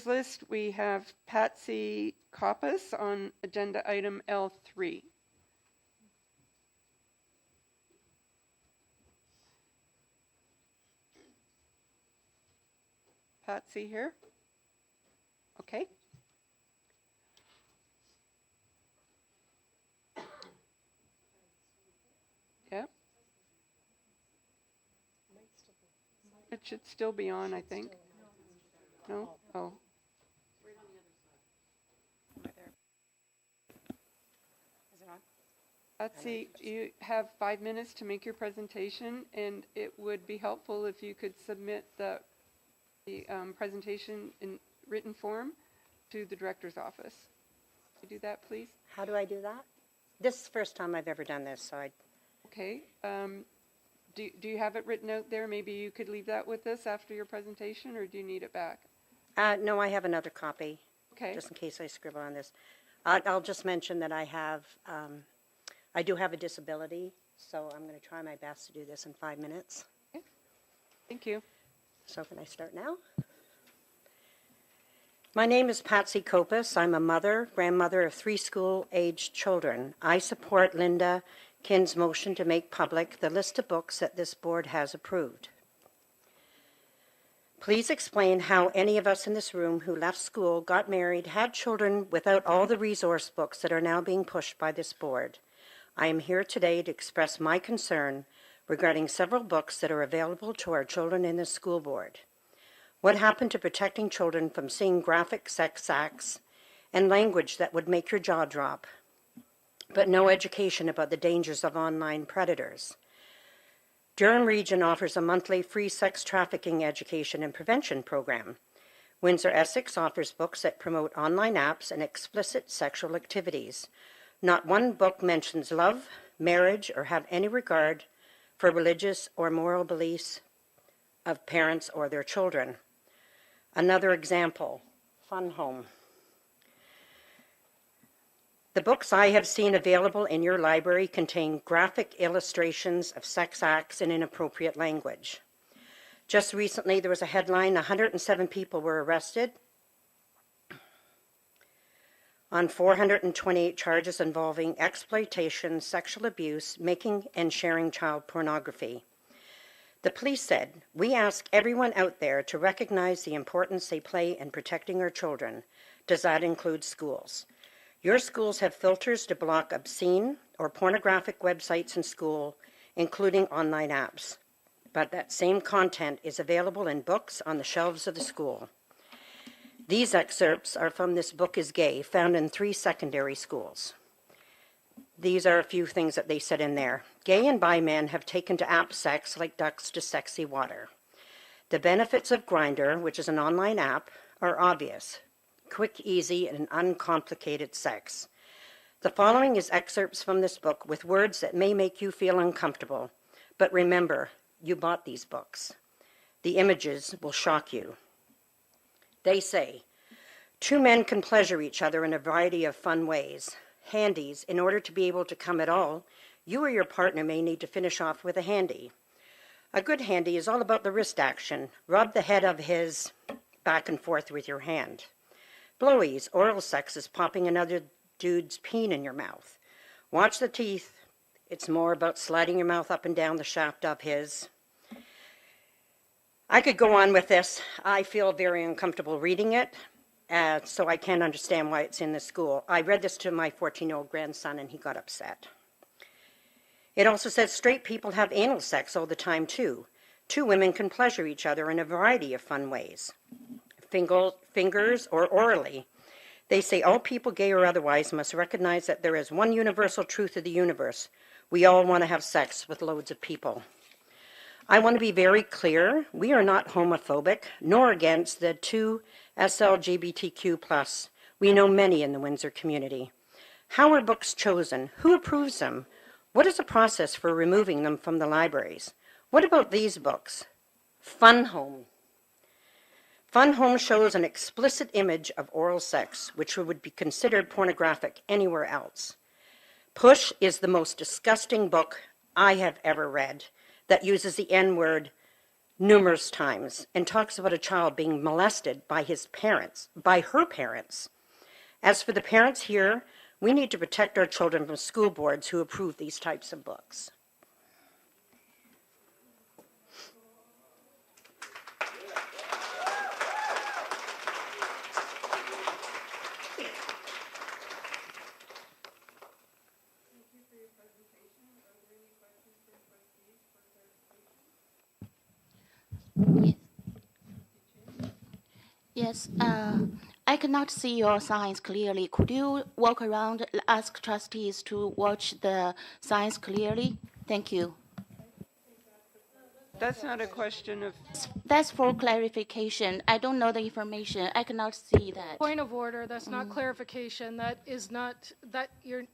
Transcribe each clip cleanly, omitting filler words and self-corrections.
list, we have Patsy Copus on agenda item L3. Patsy here? Okay. Yeah. It should still be on, I think. No? Oh. Patsy, you have 5 minutes to make your presentation, and it would be helpful if you could submit the presentation in written form to the director's office. Could you do that, please? How do I do that? This is the first time I've ever done this, so I... Okay. Do you have it written out there? Maybe you could leave that with us after your presentation, or do you need it back? No, I have another copy, Okay. just in case I scribble on this. I'll just mention that I do have a disability, so I'm going to try my best to do this in 5 minutes. Okay. Thank you. So can I start now? My name is Patsy Copus. I'm a mother, grandmother of 3 school-aged children. I support Linda Kinn's motion to make public the list of books that this board has approved. Please explain how any of us in this room who left school, got married, had children without all the resource books that are now being pushed by this board. I am here today to express my concern regarding several books that are available to our children in the school board. What happened to protecting children from seeing graphic sex acts and language that would make your jaw drop, but no education about the dangers of online predators? Durham Region offers a monthly free sex trafficking education and prevention program. Windsor-Essex offers books that promote online apps and explicit sexual activities. Not one book mentions love, marriage, or have any regard for religious or moral beliefs of parents or their children. Another example, Fun Home. The books I have seen available in your library contain graphic illustrations of sex acts and inappropriate language. Just recently, there was a headline, 107 people were arrested on 428 charges involving exploitation, sexual abuse, making and sharing child pornography. The police said, "We ask everyone out there to recognize the importance they play in protecting our children. Does that include schools? Your schools have filters to block obscene or pornographic websites in school, including online apps. But that same content is available in books on the shelves of the school." These excerpts are from This Book is Gay, found in 3 secondary schools. These are a few things that they said in there. Gay and bi men have taken to app sex like ducks to sexy water. The benefits of Grindr, which is an online app, are obvious. Quick, easy, and uncomplicated sex. The following is excerpts from this book with words that may make you feel uncomfortable. But remember, you bought these books. The images will shock you. They say, 2 men can pleasure each other in a variety of fun ways. Handies, in order to be able to come at all, you or your partner may need to finish off with a handy. A good handy is all about the wrist action. Rub the head of his back and forth with your hand. Blowies, oral sex is popping another dude's peen in your mouth. Watch the teeth. It's more about sliding your mouth up and down the shaft of his. I could go on with this. I feel very uncomfortable reading it, so I can't understand why it's in the school. I read this to my 14-year-old grandson, and he got upset. It also says straight people have anal sex all the time, too. 2 women can pleasure each other in a variety of fun ways. Fingers or orally. They say all people, gay or otherwise, must recognize that there is one universal truth of the universe. We all want to have sex with loads of people. I want to be very clear. We are not homophobic, nor against the 2 SLGBTQ+. We know many in the Windsor community. How are books chosen? Who approves them? What is the process for removing them from the libraries? What about these books? Fun Home. Fun Home shows an explicit image of oral sex, which would be considered pornographic anywhere else. Push is the most disgusting book I have ever read that uses the N-word numerous times and talks about a child being molested by her parents. As for the parents here, we need to protect our children from school boards who approve these types of books. Yes, I cannot see your signs clearly. Could you walk around, ask trustees to watch the signs clearly? Thank you. That's not a question of, That's for clarification. I don't know the information. I cannot see that. Point of order, that's not clarification. That is not,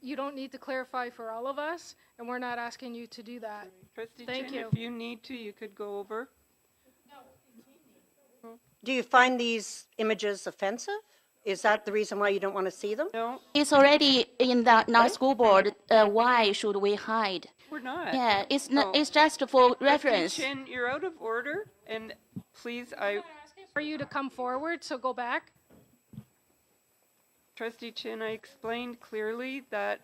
you don't need to clarify for all of us, and we're not asking you to do that. Trustee Thank Chin, you. if you need to, you could go over. Do you find these images offensive? Is that the reason why you don't want to see them? No, It's already in the non-school board. Why should we hide? we're not. Yeah, it's not. No. It's just for Trustee reference. Chin, you're out of order, and please, For you to come forward, so go back. Trustee Chin, I explained clearly that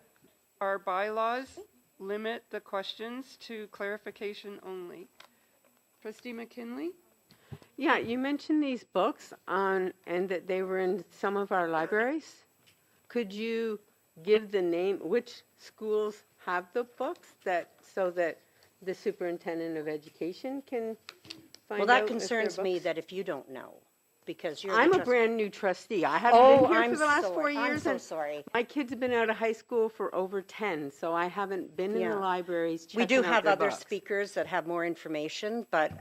our bylaws limit the questions to clarification only. Trustee McKinley? Yeah, you mentioned these books and that they were in some of our libraries. Could you give the name, which schools have the books so that the superintendent of education can find Well, out? that if they're concerns me books? that if you don't know, because you're I'm the a trustee. brand new trustee. I haven't Oh, been here I'm for the last sorry. 4 I'm years. so and sorry. My kids have been out of high school for over 10, so I haven't been in Yeah. the libraries checking We do out have their other books. speakers that have more information, but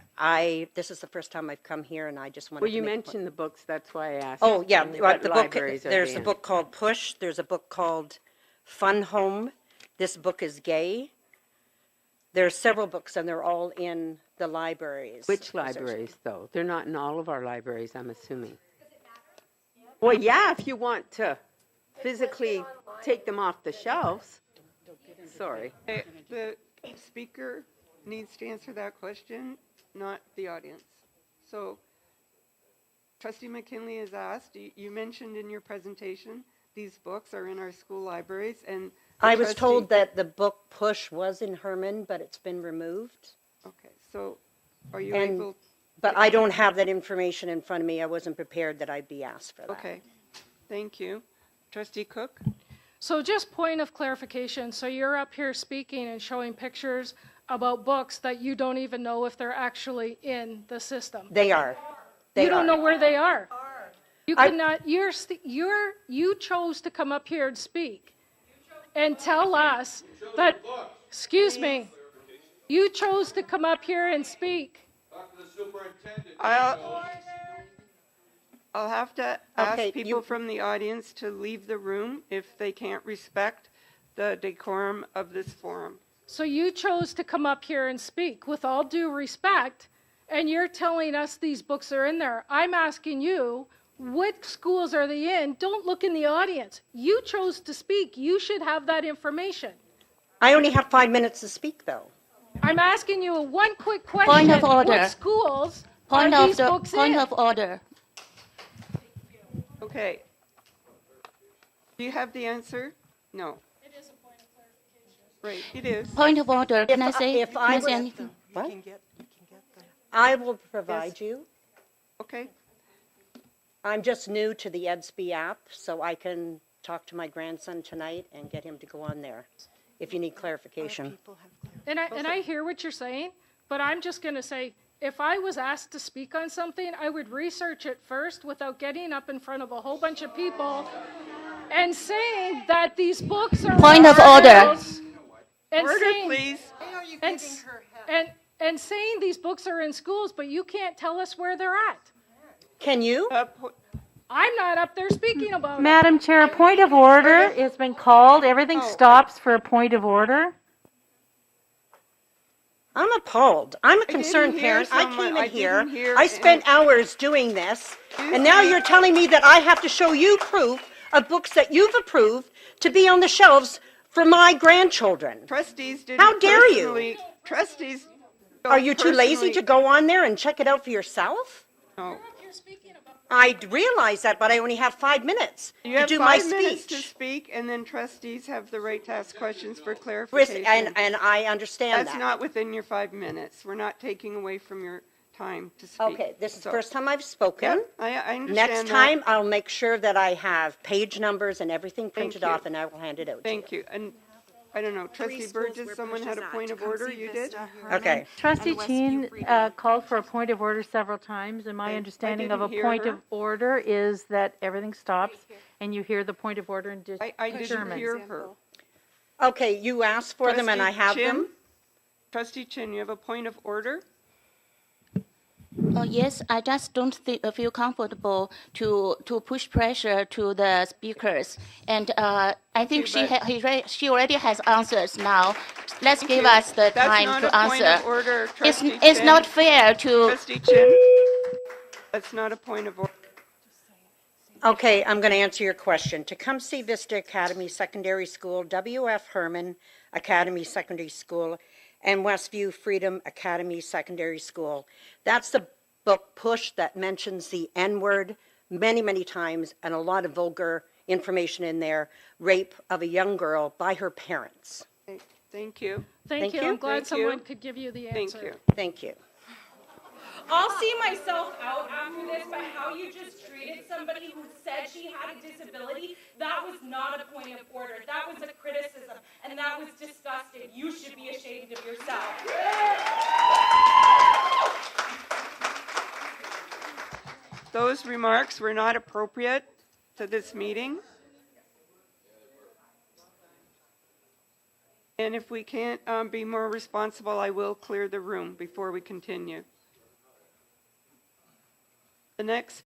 this is the first time I've come here, and I just wanted Well, to you make a point. mentioned the books, that's why I asked. Oh, yeah, what the book, libraries are there's they a in. book called Push, there's a book called Fun Home, this book is gay. There are several books, and they're all in the libraries. Which libraries, though? They're not in all of our libraries, I'm assuming. Well, yeah, if you want to physically take them off the shelves. Sorry. The speaker needs to answer that question, not the audience. So Trustee McKinley has asked, you mentioned in your presentation, these books are in our school libraries, and the I was told trustee- that the book Push was in Herman, but it's been removed. Okay, so are you And- able, But I don't have that information in front of me. I wasn't prepared that I'd be asked for that. okay, thank you. Trustee Cook? So just point of clarification, so you're up here speaking and showing pictures about books that you don't even know if they're actually in the system. They are. You don't know where they are. You I- cannot, you chose to come up here and speak and tell us that, excuse me, you chose to come up here and speak. I'll have to Okay, ask people from the audience to leave the room if they can't respect the decorum of this forum. So you chose to come up here and speak with all due respect, and you're telling us these books are in there. I'm asking you, what schools are they in? Don't look in the audience. You chose to speak. You should have that information. I only have 5 minutes to speak, though. I'm asking you one quick question. Point of order. What schools Point are of these the books point in? of order. Okay. Do you have the answer? No. It is a point of clarification. Right, it is. Point of order. Can I say? if Can I I say was- anything? What? I will provide you. Okay, I'm just new to the EDSB app, so I can talk to my grandson tonight and get him to go on there, if you need clarification. And I hear what you're saying, but I'm just going to say, if I was asked to speak on something, I would research it first without getting up in front of a whole bunch of people and saying that these books are Point of order. articles, and order, saying, please. and saying these books are in schools, but you can't tell us where they're at. Can you? I'm not up there speaking about it. Madam Chair, point of order has been called. Everything stops for a point of order. I'm appalled. I'm a didn't concerned hear parent. I someone- came I in here. didn't hear I spent hours doing this, and now you're telling me that I have to show you proof of books that you've approved to be on the shelves for my grandchildren. Trustees didn't How dare you? personally- Trustees Are you too lazy personally- to go on there and check it out for yourself? No. I realize that, but I only have 5 minutes You to have do my 5 minutes to speech. speak, and then trustees have the right to ask questions for And clarification. I understand That's that. not within your 5 minutes. We're not taking away from your time to speak. Okay, this is the So- first time I've spoken. Yep, I understand Next that. time, I'll make sure that I have page numbers and everything Thank printed you. off, and I will hand it out to you. Thank you. And I don't know, trustee Burgess, someone had a point of order, you did? Okay. Trustee Chin called for a point of order several times, and my Okay, I understanding of a didn't hear point her. of order is that everything stops and you hear the point of order and I didn't determine. hear her. Okay, you asked for them, and I have Trustee Chin? them. Trustee Chin, you have a point of order? Yes, I just don't feel comfortable to push pressure to the speakers. And I think she already has answers now. Let's give you. us the That's time not to a point answer. of order, It's, Trustee it's Chin. not fair to. Trustee Chin? That's not a point of order. Okay, I'm going to answer your question. Tecumseh Vista Academy Secondary School, W.F. Herman Academy Secondary School, and Westview Freedom Academy Secondary School. That's the book Push that mentions the N-word many, many times, and a lot of vulgar information in there, rape of a young girl by her parents. Okay, thank you. Thank Thank you. you. I'm glad Thank someone you. could give you the Thank answer. you. Thank you. I'll see myself out after this by how you just treated somebody who said she had a disability. That was not a point of order. That was a criticism, and that was disgusting. You should be ashamed of yourself. Those remarks were not appropriate to this meeting. And if we can't be more responsible, I will clear the room before we continue. The next